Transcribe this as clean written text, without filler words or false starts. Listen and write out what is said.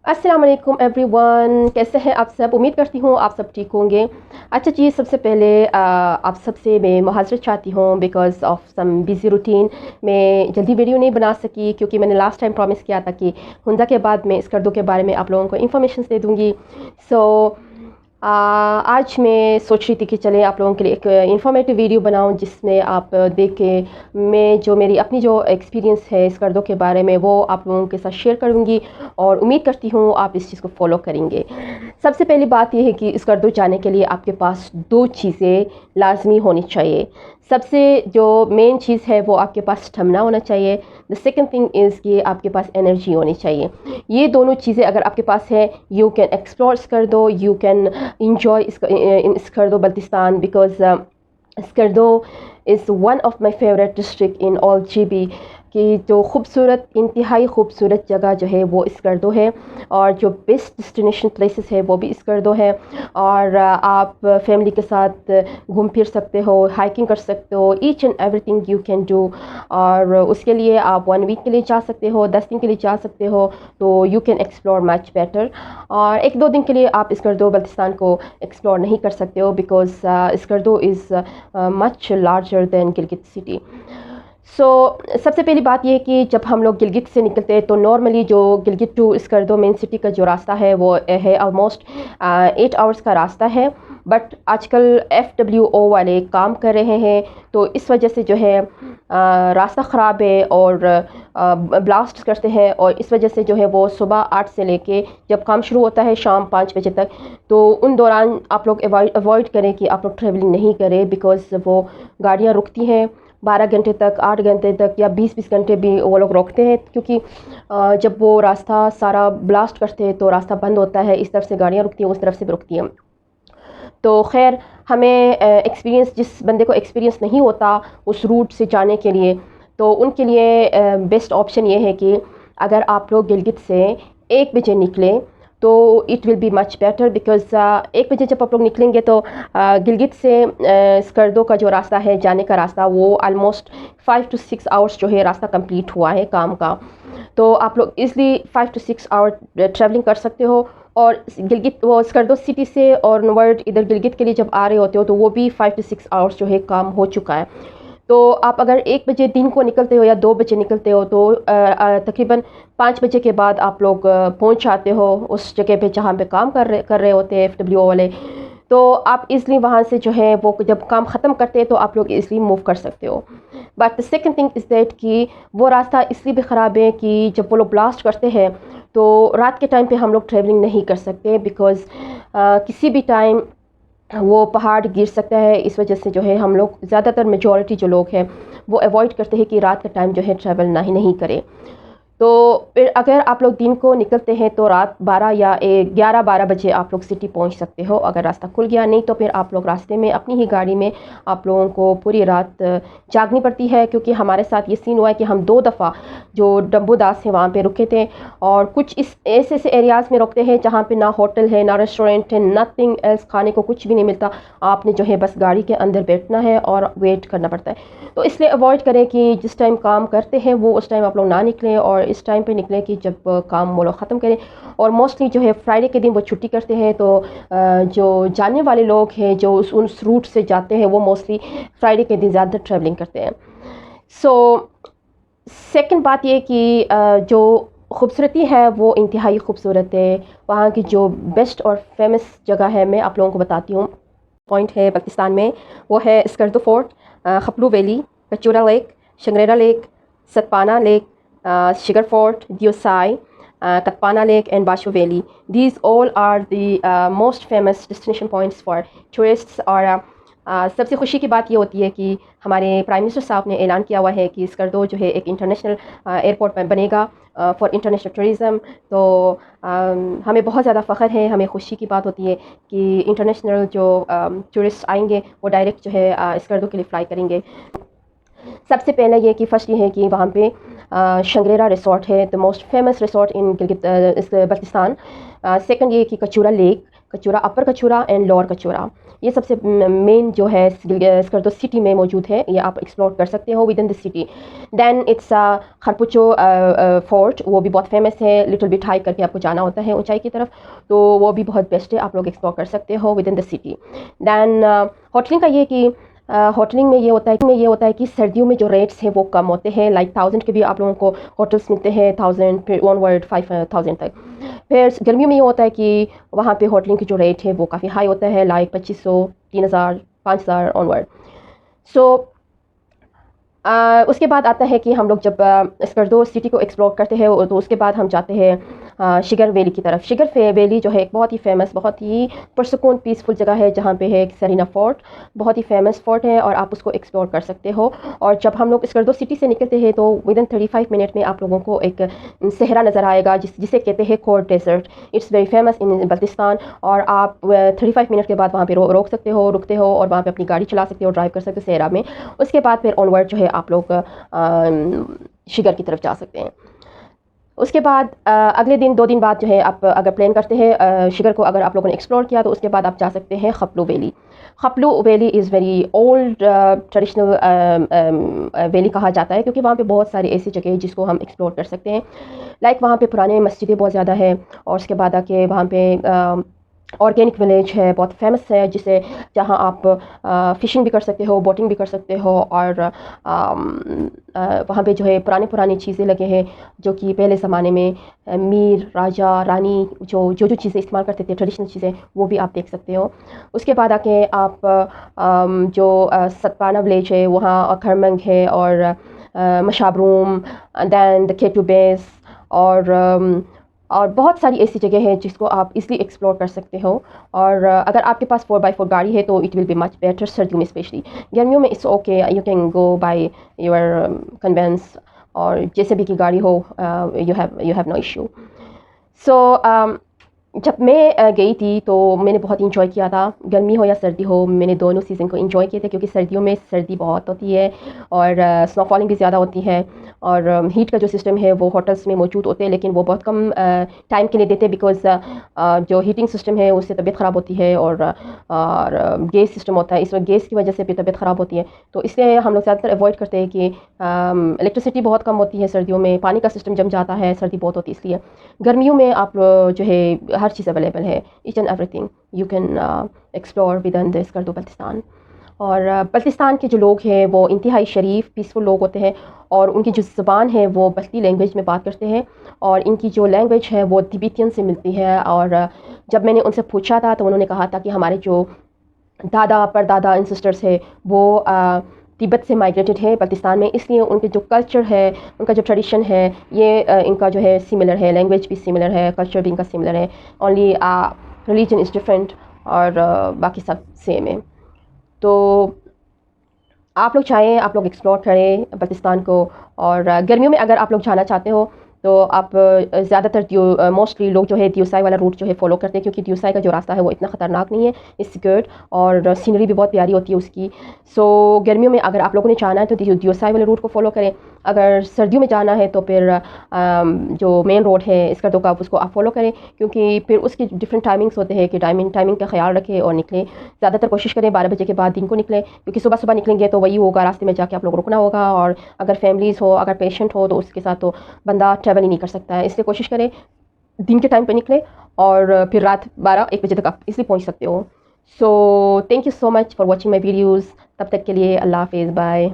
अस्सलाम वालेकुम एवरीवन, कैसे हैं आप सब। उम्मीद करती हूँ आप सब ठीक होंगे। अच्छा जी, सबसे पहले आप सबसे मैं माज़रत चाहती हूँ because of some busy routine. मैं जल्दी वीडियो नहीं बना सकी क्योंकि मैंने लास्ट टाइम प्रॉमिस किया था कि हुंदा के बाद मैं स्कर्दों के बारे में आप लोगों को इन्फॉर्मेशन दे दूँगी। सो आज मैं सोच रही थी कि चले आप लोगों के लिए एक इन्फॉर्मेटिव वीडियो बनाऊं जिसमें आप देख के मैं जो मेरी अपनी जो एक्सपीरियंस है स्कर्दों के बारे में वो आप लोगों के साथ शेयर करूंगी और उम्मीद करती हूँ आप इस चीज़ को फॉलो करेंगे। सबसे पहली बात यह है कि स्कर्दो जाने के लिए आपके पास दो चीज़ें लाजमी होनी चाहिए। सबसे जो मेन चीज़ है वो आपके पास स्टेमिना होना चाहिए। द सेकंड थिंग इज़ कि आपके पास एनर्जी होनी चाहिए। ये दोनों चीज़ें अगर आपके पास है, you can explore Skardo, you can enjoy in Skardo, Baltistan, because Skardo is one of my favorite district in all GB कि जो खूबसूरत इंतहाई खूबसूरत जगह जो है वो स्कर्दो है और जो बेस्ट डेस्टिनेशन प्लेसेस है वो भी स्कर्दो है। और आप फैमिली के साथ घूम फिर सकते हो, हाइकिंग कर सकते हो, each and everything you can do. और उसके लिए आप 1 वीक के लिए जा सकते हो, 10 दिन के लिए जा सकते हो, तो you can explore much better. और 1-2 दिन के लिए आप स्कर्दो बल्तिस्तान को एक्सप्लोर नहीं कर सकते हो because Skardo is much larger than Gilgit city. सबसे पहली बात यह है कि जब हम लोग गिलगित से निकलते हैं तो नॉर्मली जो Gilgit to Skardu main city का जो रास्ता है वो है ऑलमोस्ट 8 आवर्स का रास्ता है। बट आजकल FWO वाले काम कर रहे हैं तो इस वजह से जो है रास्ता ख़राब है और ब्लास्ट करते हैं और इस वजह से जो है वो सुबह 8 से लेके जब काम शुरू होता है शाम 5 बजे तक, तो उन दौरान आप लोग अवॉइड करें कि आप लोग ट्रैवलिंग नहीं करें बिकॉज़ वो गाड़ियाँ रुकती हैं 12 घंटे तक, 8 घंटे तक या 20-20 घंटे भी वो लोग रोकते हैं क्योंकि जब वो रास्ता सारा ब्लास्ट करते हैं तो रास्ता बंद होता है, इस तरफ से गाड़ियाँ रुकती हैं, उस तरफ से भी रुकती हैं। तो खैर हमें एक्सपीरियंस जिस बंदे को एक्सपीरियंस नहीं होता उस रूट से जाने के लिए, तो उनके लिए बेस्ट ऑप्शन ये है कि अगर आप लोग गिलगित से 1 बजे निकलें तो it will be much better because 1 बजे जब आप लोग निकलेंगे तो गिलगित से स्कर्दो का जो रास्ता है जाने का रास्ता वो ऑलमोस्ट 5 to 6 आवर्स जो है रास्ता कंप्लीट हुआ है काम का। तो आप लोग ईज़िली 5 to 6 आवर ट्रैवलिंग कर सकते हो। और गिलगित वो स्कर्दो सिटी से और नवर्ड इधर गिलगित के लिए जब आ रहे होते हो तो वो भी 5 to 6 आवर्स जो है काम हो चुका है। तो आप अगर 1 बजे दिन को निकलते हो या 2 बजे निकलते हो तो तकरीबन 5 बजे के बाद आप लोग पहुंच जाते हो उस जगह पे जहाँ पे काम कर रहे होते हैं FWO वाले। तो आप इज़िली वहाँ से जो है वो जब काम ख़त्म करते हैं तो आप लोग इज़िली मूव कर सकते हो। But the second thing is that कि वो रास्ता इसलिए भी ख़राब है कि जब वो लोग ब्लास्ट करते हैं तो रात के टाइम पे हम लोग ट्रैवलिंग नहीं कर सकते बिकॉज़ किसी भी टाइम वो पहाड़ गिर सकता है। इस वजह से जो है हम लोग ज़्यादातर मेजॉरिटी जो लोग हैं वो अवॉइड करते हैं कि रात का टाइम जो है ट्रैवल नहीं करें। तो फिर अगर आप लोग दिन को निकलते हैं तो रात 12 या 11-12 बजे आप लोग सिटी पहुंच सकते हो अगर रास्ता खुल गया, नहीं तो फिर आप लोग रास्ते में अपनी ही गाड़ी में आप लोगों को पूरी रात जागनी पड़ती है। क्योंकि हमारे साथ ये सीन हुआ है कि हम 2 दफ़ा जो डब्बू दास है वहाँ पे रुके थे और कुछ इस ऐसे एरियाज़ में रुकते हैं जहाँ पे ना होटल है ना रेस्टोरेंट है, नथिंग एल्स, खाने को कुछ भी नहीं मिलता। आपने जो है बस गाड़ी के अंदर बैठना है और वेट करना पड़ता है। तो इसलिए अवॉइड करें कि जिस टाइम काम करते हैं वो उस टाइम आप लोग ना निकलें और इस टाइम पे निकलें कि जब काम वो लोग ख़त्म करें। और मोस्टली जो है फ्राइडे के दिन वो छुट्टी करते हैं तो जो जाने वाले लोग हैं जो उस रूट से जाते हैं वो मोस्टली फ्राइडे के दिन ज़्यादा ट्रैवलिंग करते हैं। सो सेकंड बात ये कि जो खूबसूरती है वो इंतहाई खूबसूरत है। वहाँ की जो बेस्ट और फेमस जगह है मैं आप लोगों को बताती हूँ, पॉइंट है पाकिस्तान में, वो है Skardo fort, Khaplu valley, Kachura lake, Shangrila lake, Satpara lake, Shigar fort, Deosai, Katpana Lake and Basho Valley. These all are the most famous destination points for tourists। और सबसे खुशी की बात ये होती है कि हमारे प्राइम मिनिस्टर साहब ने ऐलान किया हुआ है कि स्कर्दो जो है एक इंटरनेशनल एयरपोर्ट बनेगा फॉर इंटरनेशनल टूरिज़म। तो हमें बहुत ज़्यादा फ़ख्र है, हमें खुशी की बात होती है कि इंटरनेशनल जो टूरिस्ट आएंगे वो डायरेक्ट जो है स्कर्दो के लिए फ़्लाई करेंगे। सबसे पहले ये कि फ़र्स्ट ये है कि वहाँ पे शंगरेरा रिसोर्ट है, the most famous resort in Gilgit Baltistan. Second ये कि Kachura lake, Kachura, upper Kachura and lower Kachura. ये सबसे मेन जो है स्कर्दो सिटी में मौजूद है, ये आप एक्सप्लोर कर सकते हो within the city. Then it's Kharpocho fort, वो भी बहुत फेमस है, लिटिल बिट हाइक करके आपको जाना होता है ऊंचाई की तरफ, तो वो भी बहुत बेस्ट है, आप लोग एक्सप्लोर कर सकते हो within the city. Then hoteling का ये कि होटलिंग में ये होता है कि सर्दियों में जो रेट्स हैं वो कम होते हैं, लाइक 1000 के भी आप लोगों को होटल्स मिलते हैं, 1000 फिर 5000 तक। फिर गर्मियों में ये होता है कि वहाँ पे होटलिंग की जो रेट है वो काफ़ी हाई होता है, लाइक 2500, 3000, 5000 ऑनवर्ड। सो उसके बाद आता है कि हम लोग जब स्कर्दो सिटी को एक्सप्लोर करते हैं तो उसके बाद हम जाते हैं शिगर वैली की तरफ। शिगर वैली जो है एक बहुत ही फेमस, बहुत ही पुरसुकून पीसफुल जगह है, जहाँ पे है एक सरीना फोर्ट, बहुत ही फेमस फोर्ट है और आप उसको एक्सप्लोर कर सकते हो। और जब हम लोग स्कर्दो सिटी से निकलते हैं तो विद इन 35 मिनट में आप लोगों को एक सहरा नज़र आएगा जिसे कहते हैं cold desert. It's very famous in Baltistan. और आप 35 मिनट के बाद वहाँ पे रोक सकते हो, रुकते हो और वहाँ पे अपनी गाड़ी चला सकते हो, ड्राइव कर सकते हो सहरा में। उसके बाद फिर ऑनवर्ड जो है आप लोग शिगर की तरफ जा सकते हैं। उसके बाद अगले दिन 2 दिन बाद जो है आप अगर प्लान करते हैं शिगर को अगर आप लोगों ने एक्सप्लोर किया तो उसके बाद आप जा सकते हैं Khaplu valley. Khaplu valley is very old traditional valley कहा जाता है, क्योंकि वहाँ पे बहुत सारी ऐसी जगह है जिसको हम एक्सप्लोर कर सकते हैं। लाइक वहाँ पे पुराने मस्जिदें बहुत ज़्यादा है, और उसके बाद आके वहाँ पे ऑर्गेनिक विलेज है, बहुत फेमस है, जिसे जहाँ आप फ़िशिंग भी कर सकते हो, बोटिंग भी कर सकते हो। और वहाँ पे जो है पुरानी चीज़ें लगे हैं जो कि पहले ज़माने में मीर राजा रानी जो चीज़ें इस्तेमाल करते थे, ट्रेडिशनल चीज़ें, वो भी आप देख सकते हो। उसके बाद आके आप जो सतपाना विलेज है वहाँ खरमंग है, और मशाबरूम, दैन द केटू बेस, और बहुत सारी ऐसी जगह है जिसको आप इजीली एक्सप्लोर कर सकते हो। और अगर आपके पास 4x4 गाड़ी है तो it will be much better सर्दियों में स्पेशली। गर्मियों में it's okay, you can go by your conveyance, और जैसे भी की गाड़ी हो, you have no issue. So जब मैं गई थी तो मैंने बहुत इंजॉय किया था, गर्मी हो या सर्दी हो, मैंने दोनों सीज़न को इंजॉय किए थे, क्योंकि सर्दियों में सर्दी बहुत होती है और स्नोफॉलिंग भी ज़्यादा होती है। और हीट का जो सिस्टम है वो होटल्स में मौजूद होते हैं, लेकिन वो बहुत कम टाइम के लिए देते हैं, बिकॉज़ जो हीटिंग सिस्टम है उससे तबीयत ख़राब होती है, और गैस सिस्टम होता है, इस वक्त गैस की वजह से भी तबीयत ख़राब होती है। तो इसलिए हम लोग ज़्यादातर अवॉइड करते हैं कि इलेक्ट्रिसिटी बहुत कम होती है सर्दियों में, पानी का सिस्टम जम जाता है, सर्दी बहुत होती है। इसलिए गर्मियों में आप जो है हर चीज़ अवेलेबल है, each and everything you can explore within this Skardo Baltistan. और बल्तिस्तान के जो लोग हैं वो इंतहाई शरीफ पीसफुल लोग होते हैं, और उनकी जो ज़ुबान है वो बल्ती लैंग्वेज में बात करते हैं, और इनकी जो लैंग्वेज है वो तिब्बतियन से मिलती है। और जब मैंने उनसे पूछा था तो उन्होंने कहा था कि हमारे जो दादा परदादा एंसेस्टर्स है वो तिब्बत से माइग्रेटेड है पाकिस्तान में, इसलिए उनके जो कल्चर है, उनका जो ट्रेडिशन है, ये इनका जो है सिमिलर है, लैंग्वेज भी सिमिलर है, कल्चर भी इनका सिमिलर है, ओनली रिलीजन इज़ डिफरेंट, और बाकी सब सेम है। तो आप लोग चाहें आप लोग एक्सप्लोर करें पाकिस्तान को। और गर्मियों में अगर आप लोग जाना चाहते हो तो आप ज़्यादातर मोस्टली लोग जो है दियोसाई वाला रूट जो है फॉलो करते हैं, क्योंकि दियोसाई का जो रास्ता है वो इतना ख़तरनाक नहीं है, इट्स सिक्योर्ड, और सीनरी भी बहुत प्यारी होती है उसकी। सो गर्मियों में अगर आप लोगों ने जाना है तो दियोसाई वाले रूट को फॉलो करें। अगर सर्दियों में जाना है तो फिर जो मेन रोड है स्कर्दो का उसको आप फॉलो करें, क्योंकि फिर उसकी डिफरेंट टाइमिंग्स होते हैं कि टाइमिंग का ख्याल रखें और निकलें। ज़्यादातर कोशिश करें 12 बजे के बाद दिन को निकलें, क्योंकि सुबह सुबह निकलेंगे तो वही होगा, रास्ते में जाके आप लोग रुकना होगा, और अगर फैमिलीज़ हो, अगर पेशेंट हो तो उसके साथ तो बंदा ट्रैवल ही नहीं कर सकता है। इसलिए कोशिश करें दिन के टाइम पे निकले, और फिर रात 12-1 बजे तक आप इसलिए पहुंच सकते हो। So thank you so much for watching my videos. तब तक के लिए अल्लाह हाफिज़, बाय।